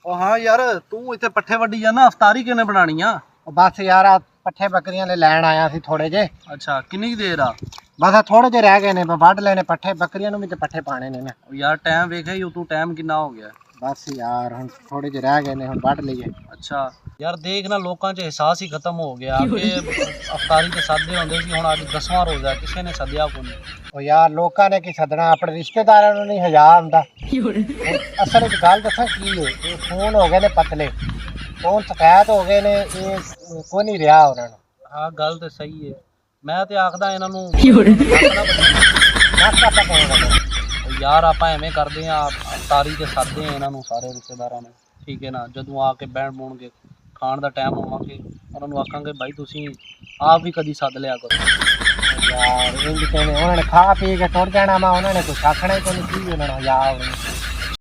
ਉਹ ਹਾਂ ਯਾਰ ਤੂੰ ਇੱਥੇ ਪੱਠੇ ਵੱਢੀ ਜਾਂਦਾ, ਅਫਤਾਰੀ ਕਿਵੇਂ ਬਣਾਣੀ ਆ? बस यार पट्ठे बकरियां ले लैन आया सी थोड़े जे। ਅੱਛਾ ਕਿੰਨੀ ਕੁ ਦੇਰ ਆ? बस थोड़े जे रह गए ने वढ लेने पट्ठे बकरियां भी तो पट्ठे पाने ने ना। ਉਹ ਯਾਰ ਟਾਈਮ ਵੇਖਿਆ ਹੀ ਤੂੰ, ਟਾਈਮ ਕਿੰਨਾ ਹੋ ਗਿਆ? बस यार हुण थोड़े जे रह गए ने हुण वढ लईए। ਅੱਛਾ ਯਾਰ ਦੇਖ ਨਾ, ਲੋਕਾਂ 'ਚ ਅਹਿਸਾਸ ਹੀ ਖਤਮ ਹੋ ਗਿਆ ਕਿ ਅਫਤਾਰੀ ਤੇ ਸਾਦੇ ਹੁੰਦੇ ਸੀ, ਹੁਣ ਅੱਜ 10ਵਾਂ ਰੋਜ਼ਾ ਕਿਸੇ ਨੇ ਸੱਦਿਆ ਕੋਈ ਨਹੀਂ। ਉਹ ਯਾਰ ਲੋਕਾਂ ਨੇ ਕੀ ਸੱਦਣਾ, ਆਪਣੇ ਰਿਸ਼ਤੇਦਾਰਾਂ ਨੂੰ ਨਹੀਂ ਹਯਾ ਹੁੰਦਾ। ਅਸਲ ਵਿੱਚ ਗੱਲ ਦੱਸਾਂ ਕੀ ਹੈ, ਇਹ ਫੋਨ ਹੋ ਗਏ ਨੇ ਪਤਲੇ, ਫੋਨ ਸ਼ਿਕਾਇਤ ਹੋ ਗਏ ਨੇ, ਇਹ ਕੋਈ ਨਹੀਂ ਰਿਹਾ ਉਹਨਾਂ ਨੂੰ। ਹਾਂ ਗੱਲ ਤੇ ਸਹੀ ਹੈ, ਮੈਂ ਤੇ ਆਖਦਾ ਇਹਨਾਂ ਨੂੰ ਨਾਸ਼ਤਾ ਪਕਾਉਣਾ ਯਾਰ ਆਪਾਂ ਐਵੇਂ ਕਰਦੇ ਆ, ਅਫਤਾਰੀ ਤੇ ਸਾਦੇ ਆ ਇਹਨਾਂ ਨੂੰ ਸਾਰੇ ਰਿਸ਼ਤੇਦਾਰਾਂ ਨੂੰ, ਠੀਕ ਹੈ ਨਾ। ਜਦੋਂ ਆ ਕੇ ਬਹਿਣ ਬੂਣਗੇ ਖਾਣ ਦਾ ਟਾਈਮ ਹੋਵਾਂਗੇ, ਉਹਨਾਂ ਨੂੰ ਆਖਾਂਗੇ ਭਾਈ ਤੁਸੀਂ ਆਪ ਵੀ ਕਦੀ ਸੱਦ ਲਿਆ ਕਰੋ। ਯਾਰ ਇਹ ਵੀ ਕਹਿੰਦੇ ਉਹਨਾਂ ਨੇ ਖਾ ਪੀ ਕੇ ਟੁੱਟ ਜਾਣਾ, ਮੈਂ ਉਹਨਾਂ ਨੇ ਕੁਛ ਆਖਣਾ ਹੀ ਕੋਈ ਨਹੀਂ, ਕੀ ਉਹਨਾਂ ਨੂੰ ਹਯਾ ਹੋਣੀ।